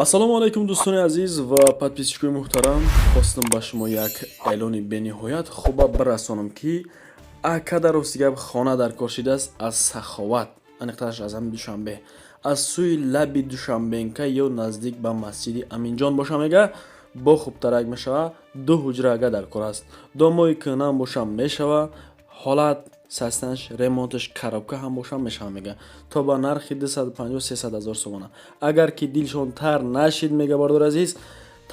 ассалому алайкум дӯстони азиз ва подписчикои муҳтарам. Хостам ба шумо як эълони бениҳоят хуба бирасонам ки акада рости гап хона дар кор шидааст аз Саховат, аниқтараш аз ҳамин Душанбе, аз сӯи лаби Душанбенка ё наздик ба масҷиди Аминҷон боша мега бо хубтарак мешава. ду ҳуҷра ага дар кор аст, домои кӯнам бошам мешава, ҳолат састанаш ремонташ коробка ҳам бошам мешава мега то ба нархи 250-300 ҳазор сомона. Агар ки дилшон тар нашид мега бардор азиз,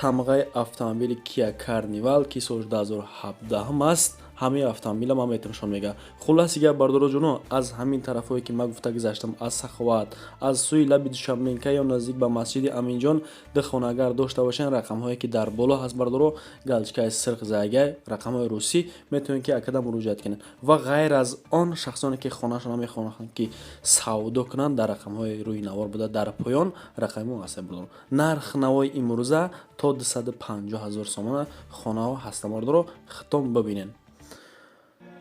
тамғаи автомобили Kia Carnival ки соли 2017 аст, ҳамаи автомобила ман метавонам мега. Хулоси гап бардоро ҷуно, аз ҳамин тарафҳое ки ман гуфта гузаштам, аз Саховат, аз сӯи лаби Душанбенка ё наздик ба масҷиди Аминҷон духона агар дошта бошен, рақамҳое ки дар боло ҳаст бардоро галчкаи сирқ зайгай, рақамҳои русӣ метавонед ки акада муроҷиат кунед. Ва ғайр аз он шахсоне ки хонашона мехоҳанд ки савдо кунанд, дар рақамҳои рӯи навор буда дар поён рақами муассар бардоро. Нарх навои имрӯза то 250 ҳазор сомона хонаҳо ҳастанд бардоро, хитом бибинен.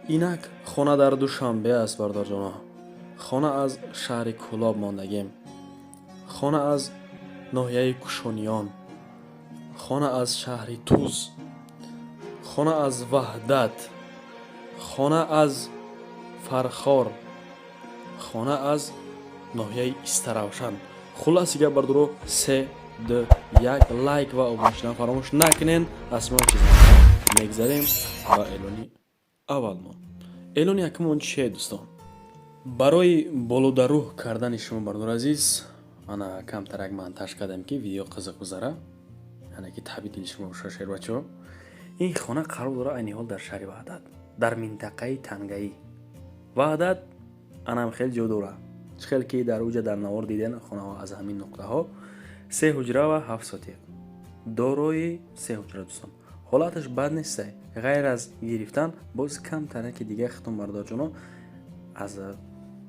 Инак хона дар Душанбе аст бардорҷоно. Хона аз шаҳри Кӯлоб мондагем. Хона аз ноҳияи Кушониён. Хона аз шаҳри Туз. Хона аз Ваҳдат. Хона аз Фархор. Хона аз ноҳияи Истаравшан. Хулоси гап бардоро 3, 2, 1 лайк ва обуна шудан фаромӯш накунен. Аз шумо чиза мегзарем ба эълони аввалмон. Эълони якумон чие дӯстон? Барои болодарӯҳ кардани шумо бардор азиз, ана камтарак монтаж кардам ки видео қизиқ гузара, яъне ки таби дили шумо боша шербачо. Ин хона қарор дора айни ҳол дар шаҳри Ваҳдат, дар минтақаи Тангаӣ. Ваҳдат анам хел ҷо дора. Чихел ки дар уҷа дар навор диден хонаҳо аз ҳамин нуқтаҳо 3 ҳуҷра ва 7 сотиқ. Дорои 3 ҳуҷра дӯстон. Ҳолаташ бад нест. Ғайр аз гирифтан боз камтараки дига хитон бардорҷоно аз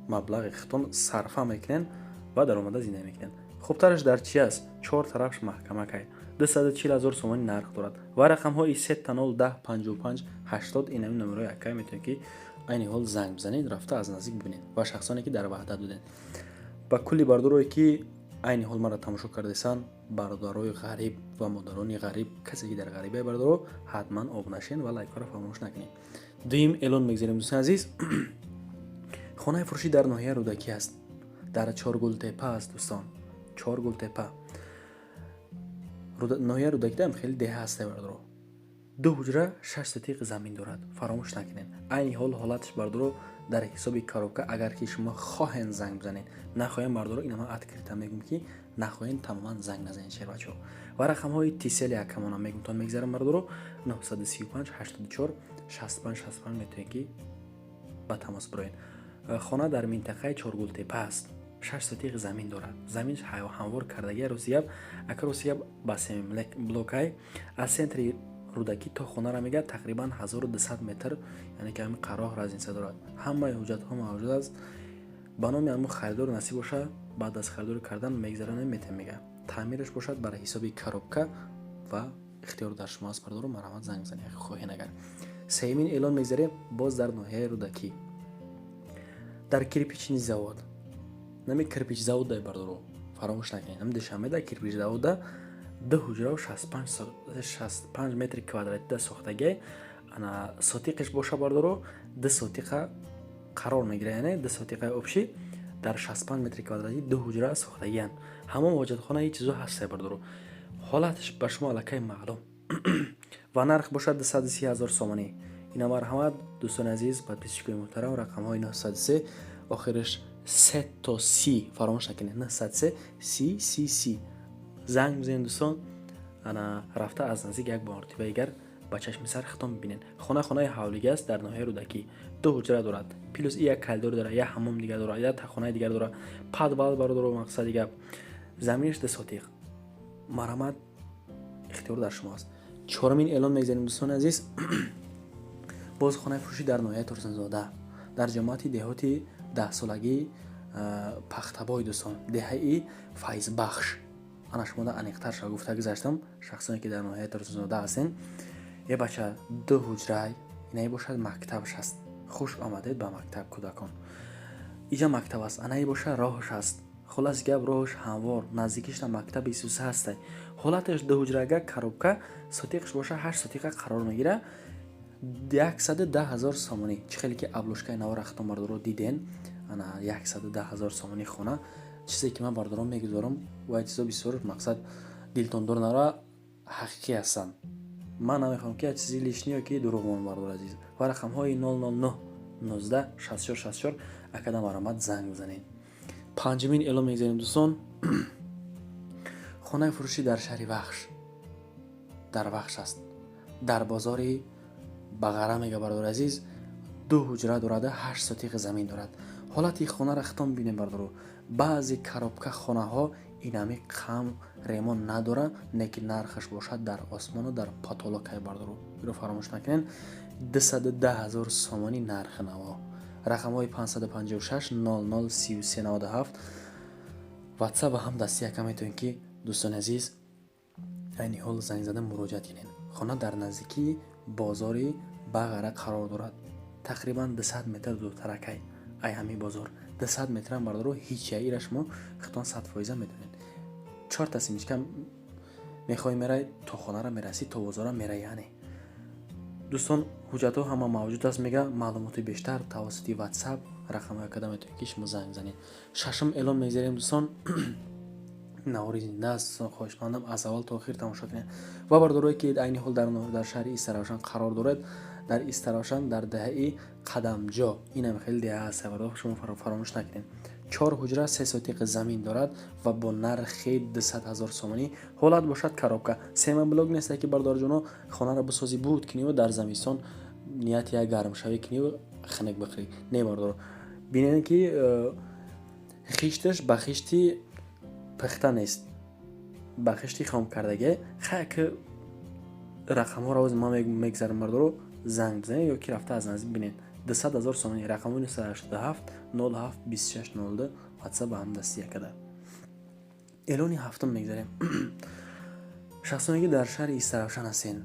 маблағи хитон сарфа мекунен ва даромада зинда мекунен. Хубтараш дар чи аст? 4 тарафш маҳкамакай 240 ҳазор сомони нарх дорад ва рақамҳои 3 10 55 80 ин ҳамин номерои акай метавонед ки айни ҳол занг бизанед, рафта аз наздик бибинед ва шахсоне ки дар Ваҳдат буден. Ба кулли бардорое ки айни ҳол маро тамошо кардесан, бародарои ғариб ва модарони ғариб, касе ки дар ғарибаи бардоро ҳатман обунашен ва лайкаро фаромӯш накунед. Дуюм эълон мегзарем дӯстон азиз. хонаи фурӯшӣ дар ноҳияи Рӯдакӣ аст. Дар Чоргултепа аст дӯстон. Чоргултепа. ноҳияи Рӯдакӣ дам хеле деҳа аст бардоро. 2 ҳуҷра 6 сотиқи замин дорад. Фаромӯш накунед. Айни ҳол ҳолаташ бардоро дар ҳисоби коробка, агар ки шумо хоҳен занг бизанед, нахоҳем бардоро ина ман открита мегум ки нахоҳен тамоман занг назанед шербачо. Ва рақамҳои тисели акамона мегум тон мегзарам бардоро 935 84 65 65 метавонед ки ба тамос бироед. хона дар минтақаи Чоргултепа аст. 6 сотиқи замин дорад. Заминш ҳамвор кардаги рости гап, ака рости гап ба семиблокай аз центри Рӯдакӣ то хонара мега тақрибан 1200 метр, яъне ки ҳамин қарроҳ разница дорад. Ҳамаи ҳуҷҷатҳо мавҷуд аст. Ба номи ҳамун харидор насиб боша, баъд аз харидор кардан мегзаронем метавон мега. Таъмираш бошад бар ҳисоби коробка ва ихтиёр дар шумо аст бардоро марамат занг бизанед хоҳен агар. сеюмин эълон мегзарем боз дар ноҳияи Рӯдакӣ. Дар кирпични завод. Нами кирпич завода бардоро фаромӯш накунед. Нами Душанбе дар кирпич завода 2 ҳуҷра 65 метри квадрати сохтаги, ана сотиқаш боша бардоро 2 сотиқа қарор мегира, яъне 2 сотиқаи обшӣ дар 65 метри квадрати 2 ҳуҷра сохтагиян. Ҳамон ҳоҷатхона ин чизо ҳаст бардоро. Ҳолаташ ба шумо аллакай маълум. ва нарх бошад 230 ҳазор сомонӣ. ина марҳамат дӯстони азиз, подписчикои муҳтарам, рақамҳои 903 охираш 3 то 30 фаромӯш накунед. 903 30 занг бизанед дӯстон, ана рафта аз наздик як мартиба дигар ба чашми сар хитом бибинед. хонаи ҳавлига аст дар ноҳияи Рӯдакӣ. 2 ҳуҷра дорад. плюс як калидор дорад, як ҳаммом дигар дорад, як хонаи дигар дорад. подвал бардоро мақсади гап. заминаш 2 сотиқ. марҳамат ихтиёр дар шумо аст. чорумин эълон мегзарем дӯстони азиз. боз хонаи фурӯшӣ дар ноҳияи Турсунзода, дар ҷамоати деҳоти 10-солагии Пахтабой дӯстон, деҳаи Файзбахш. ана шумода аниқтарша гуфта гузаштам, шахсоне ки дар ноҳияи Турсунзода ҳастен. е бача 2 ҳуҷрай, ина бошад мактабш аст. хуш омадед ба мактаб кӯдакон. иҷа мактаб аст, ана боша роҳш аст. خلاص گپ روش هموار نزدیکش تا مکتب 23 هست. حالتش دو حجره کاروبکا ساتیقش باشه 8 ساتیقه قرار میگیره 110,000 سومانی. چه خیلی که ابلوشکای نو رختم بردارو دیدین انا 110,000 سومانی خونه. چیزی که من بردارم میگذارم و چیزا بسیار مقصد دلتون دور نره حقیقی هستن. من نمیخوام که چیزی لیشنی که دروغ من بردار عزیز. و رقم های 009 19 64 64 اکادم آرامد زنگ بزنین. پنجمین اعلام میگذاریم دوستان. خانه فروشی در شهر وخش در وخش است. در بازاری بغره میگه بردار عزیز. 2 حجره دارد 8 ساتیق زمین دارد. حالت این خانه را ختم بینیم بردارو. بعضی کاروبکا خانه ها اینمی کم ریمون نداره نکی نرخش باشد در آسمان و در پاتولوکای بردارو. رو فراموش نکنین 210,000 سومانی نرخ نوا. رقم های 556 00 33 97 واتساپ هم دستی یکم میتونین که دوستان عزیز این حال زنگ زدن مراجعت کنین. خانه در نزدیکی بازاری بغره قرار دارد. تقریبا 200 متر دورترکای ای همین بازار 200 متر هم بردارو هیچ ایرش ما خطان 100% میدونین. 4 تا سیمش کم میخوای میره تو خانه را میرسی تو بازار میره. یعنی دوستان حجت ها همه موجود است. میگه معلومات بیشتر توسط واتساپ رقم اکادمی توکیش زنگ زنید. ششم اعلام میگذاریم دوستان. نواری زنده است. خواهش مندم از اول تا آخر تماشا کنید. و برداروی که عین حال در شهر ایستراوشان قرار دارد. در ایستراوشان در دهه قدمجا این هم خیلی دهه است. شما فراموش نکنید. 4 حجره 3 ساتیق زمین دارد و با نرخ 200,000 سومانی. حالت باشد کاروبکا. سیمن بلاگ نیست که بردار جونو خانه را بسازی بود کنی و در زمستان نیت یا گرم شوی کنی و خنک بخری. نه بردار. ببینید که خیشتش با خیشتی پخته نیست. با خیشتی خام کردگی خاک رقم ها را از ما میگذارم بردارو زنگ بزنید یا کی رفته از نزدیک ببینید. 200,000 سومانی رقم 987 07 26 02 واتساپ هم دستی کرده. اعلان هفتم میگذاریم. شخصانی که در شهر ایستراوشان هستین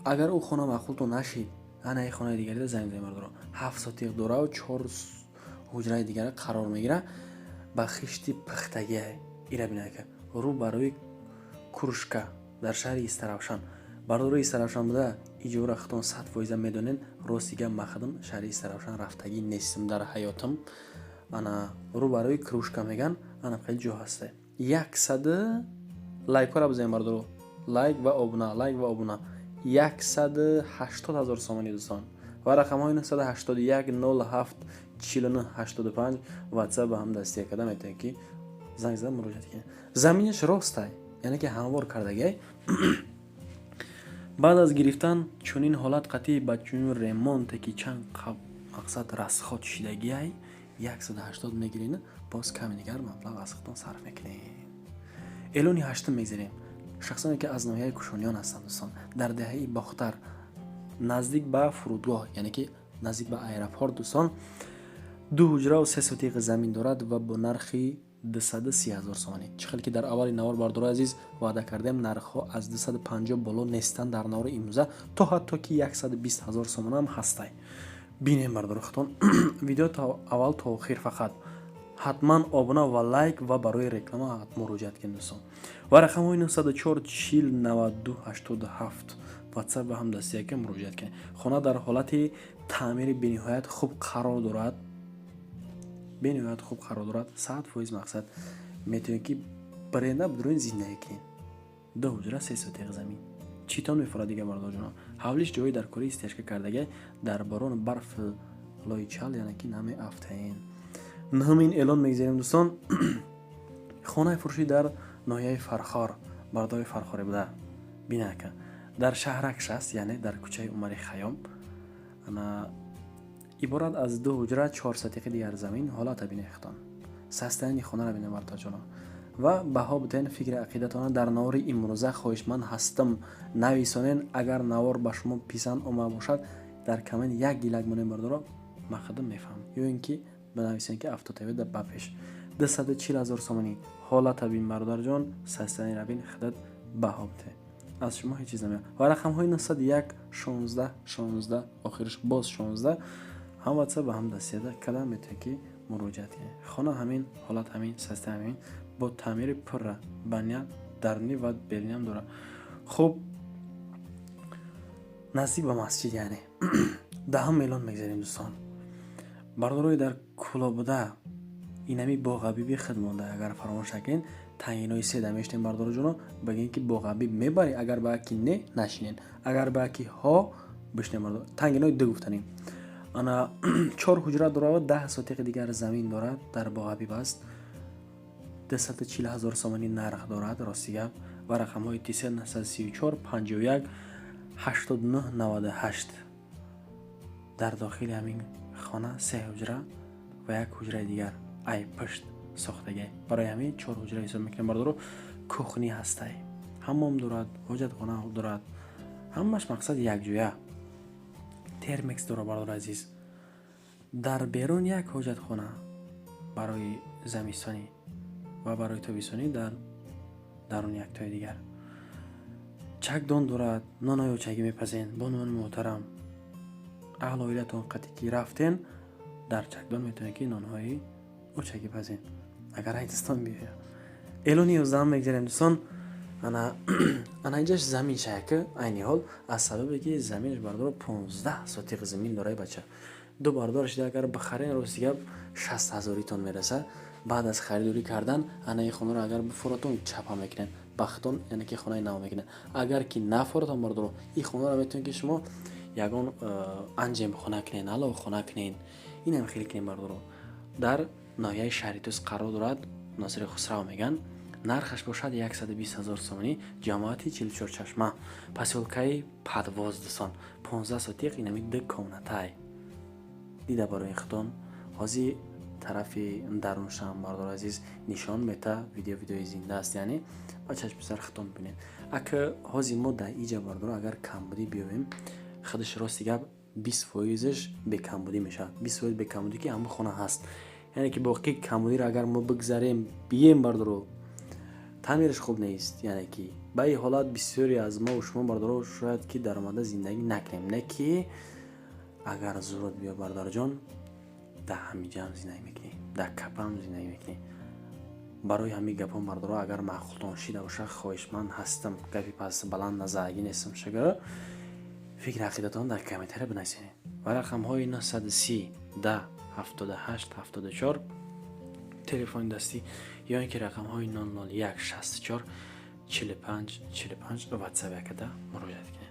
اگر او خانه معقولتون نشید انا ای خانه دیگری را زنگ بزنید بردارو 7 ساتیق دوره و 4 حجره دیگر قرار میگیره با خشتی پختگی ایرا بینه که رو برای کروشکا در شهر ایستراوشان بردارو ایستراوشان بوده ایجور اختون 100% میدونین. راستیگه مخدم شهر ایستراوشان رفتگی نیستم در حیاتم. انا رو برای کروشکا میگن انا خیلی جو هسته. 100 لایک را بزنید بردارو لایک و ابونه 180,000 سومانی دوستان. و رقم های 981 07 49 85 واتساپ هم دستی کرده میتونید که زنگ زدن مراجعت کنید. زمینش راسته یعنی که هموار کردگی. بعد از گرفتن چونین حالت قطعی با چونین ریمونت که چند مقصد رسخات شدگی 180 میگیرین باز کمی دیگر مبلغ از خودتان صرف میکنین. اعلان هشتم میگذاریم. شخصانی که از ناحیه کوشانیان هستند دوستان در دهه باختر نزدیک به فرودگاه یعنی که نزدیک به ایرپورت دوستان 2 حجره و 3 ساتیق زمین دارد و با نرخی 230,000 سومانی. چه خیلی که در اول نوار بردار عزیز وعده کردیم نرخ ها از 250 بالا نیستن در نوار امروزه تا حتی که 120,000 سومانی هم هسته. بینیم بردار خودتون ویدیو تا اول تا آخر فقط حتما ابونه و لایک و برای رکلام مراجعت کنید دوستان. و رقم های 904 40 92 87 واتساپ هم دستی که مراجعت کنید. خانه در حالت تعمیر بینهایت خوب قرار دارد. 100% مقصد میتونید که برنده بدون زندگی کنید. 2 حجره 3 ساتیق زمین چیتان میفراد دیگه بردار جونا. حولش جایی در کره استشکا کردگی در باران برف لایچال یعنی که نام افتین. نهمین اعلان میگذاریم دوستان. خانه فروشی در ناحیه فرخار بردار فرخاری بوده. بینه که در شهرک است یعنی در کوچه عمر خیام انا عبارت از 2 حجره 4 ساتیق دیگر زمین حالت بینه اختان سستانی خانه را بینه بردار جونا. و بها بتین فکر عقیدتان در نوار امروزه خواهشمند هستم نویسانین. اگر نوار به شما پیسند اومد باشد در کامنت یک گیلک مونیم بردارو مخدم میفهم یا اینکه بنویسین که افتاده در بپش 240,000 سومانی حالت بین بردار جان سستانی را بین خدت بها بته از شما هیچ چیز نمیاد. و رقم های 901 16 16 آخرش باز 16 هم واتساپ هم دستیده کلام میتونی که مراجعت کنید. خانه همین حالت همین سیستم همین با تعمیر پر بنیاد درونی و بیرونی هم داره. خب نزدیک به مسجد یعنی 10 میلیون میگذاریم دوستان. برداروی در کلابوده اینمی باغ حبیبی خدمانده اگر فراموش نکنین تنگینای 3 دمیشتین بردارو جونو بگین که باغ حبیب میبری اگر با کی نه نشینین اگر با کی ها بشنین بردارو تنگینای 2 گفتنیم. انا 4 حجره داره و 10 سوتیق دیگر زمین دارد در باغ حبیب است. 240,000 سومانی نرخ دارد راستیگه و رقم های 934 51 89 98. در داخل همین خانه 3 حجره و 1 حجره دیگر ای پشت ساختگی برای همین 4 حجره حساب میکنیم. بردارو کوخنی هسته حمام دارد حاجت خانه دارد همش مقصد یک جویه ترمیکس داره. بردار عزیز در بیرون یک حاجت خانه برای زمستانی و برای تابستانی در درون یک تای دیگر چکدان دارد. نانای اوچگی میپزین بانوان محترم اهل اویلتون قطعی که رفتین در چکدان میتونید که نانهای اوچگی پزین اگر هایتستان بیاید. ایلونی و زمان میگذاریم دوستان. انا اینجاش زمین شکه اینی حال از سببی که زمینش بردار 15 سوتیق زمین داره بچه. دو بردارش اگر بخرین روزیگه 60,000 تون میرسه. بعد از خریداری کردن انا این خونه رو اگر بفروتون چپا میکنن بختون یعنی که خونه نو میکنن. اگر که نفروتون بردارو این خونه رو میتونید که شما یگان انجام خونه کنین علاوه خونه کنین. این هم خیلی کنین بردارو در ناحیه شهریتوس قرار دارد. ناصر خسرو میگن نرخش باشد 120,000 سومانی جماعتی 44 چشمه پاسیولکای پدواز دستان 15 سوتیق اینمی ده کامنتای دیده برای خودتون هازی طرف درونش هم بردار عزیز نشان میته ویدیوی زنده است یعنی با چشم سر خودتون ببینید. اگه هازی ما در ایجا بردار اگر کمبودی بیایم خودش راستیگه 20%ش به کمبودی میشه. 20% به کمبودی که همه خونه هست یعنی که باقی کمبودی رو اگر ما بگذاریم بیایم بردارو تعمیرش خوب نیست. یعنی که با این حالات بسیاری از ما و شما بردارو شاید که درآمد زندگی نکنیم نه که اگر ضرورت بیا بردار جان در همیجا هم زندگی میکنی در کپ هم زندگی میکنی. برای همین گپام بردارو اگر معقولتان شیده باشه خواهشمند هستم گپی پس بلند نزاگی نیستم شگر فکر عقیدتان در کامنتر بنویسید و رقم های 930 10 78 74 تلفن دستی یا اینکه رقم های 001 64 45 45 رو واتساپ کده مراجعه کنید.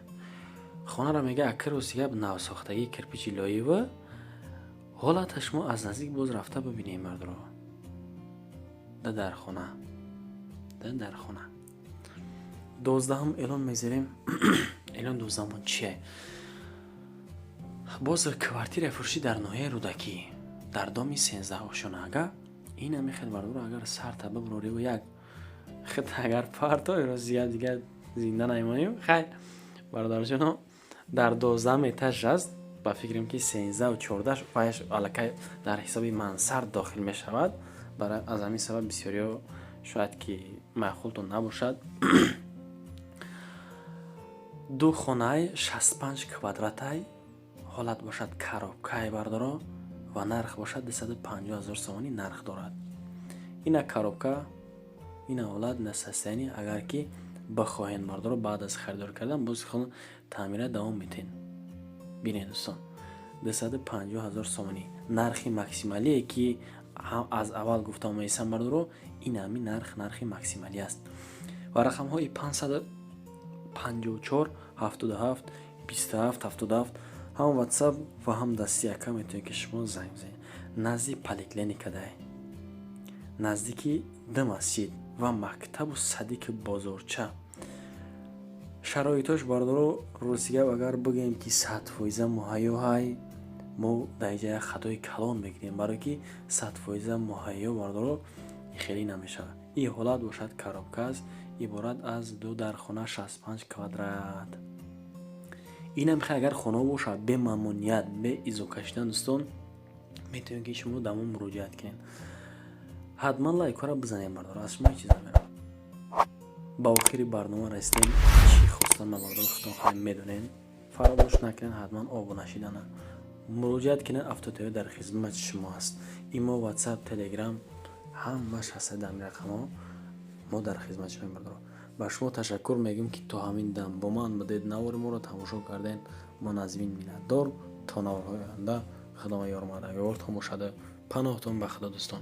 خانه را میگه اکر و سیگه نو ساختگی کرپیچی لایه و حالتش ما از نزدیک باز رفته ببینیم مرد رو در خانه 12 هم اعلان میذاریم. اعلان 12 من چیه؟ باز کوارتیر فروشی در ناحیه رودکی در دامی 13 آشناگه این هم میخواد بردارو اگر سر تا ببروری و یک خط اگر پارتای رو زیاد دیگه زنده نیمانیم خیلی بردار جنو در 12 میتاج است با فکریم که 13 و 14 پایش علاقه در حساب منصر داخل میشود. برای از همین سبب بسیاری شاید که معقولتون نباشد. دو خانه 65 کوادراتای حالت باشد کارابکای بردارو و نرخ باشد 250,000 سومانی نرخ دارد. این کارابکا این حالت نسستانی اگر که بخواهین بردارو بعد از خریدار کردن باز خون تعمیر دوام میتین. بینید دوستان 250,000 سومانی نرخی ماکسیمالی که از اول گفتم میسم بردارو این همی نرخ ماکسیمالی است و رقم های 554 77 27 77 هم واتساپ و هم دستی اکا میتونید که شما زنگ بزنید. نزدیک پلیکلینیک ده نزدیکی ده مسجد و مکتب و صدیق بازارچه شرایطش بردارو روسیه اگر بگیم که 100% مهیا های ما در جای خطای کلان بگیریم برای که 100% مهیا بردارو خیلی نمیشه. این حالت باشد کارابکاز عبارت از دو در خانه 65 کوادرات. این هم اگر خانه باشه به ممنوعیت به ایزو کشیدن دوستان میتونید که شما دمون مراجعت کنین. حتما لایک رو بزنید بردار از شما چیزا میرم. با آخری برنامه رسیدیم. چی خواستن بردار خودتون خواهیم میدونین فراموش نکنین حتما آبونه شدن مراجعت کنید. افتادی در خدمت شما است. ایما واتساپ، تلگرام همش هست در رقم ما در خدمت شما می‌بردیم. با شما تشکر میگم که تا همین دم با من بدید نوار ما رو تماشا کردین. من از این میندار تا نوارهای آینده خدمت یار مادر یار تماشاده پناهتون به خدا دوستان.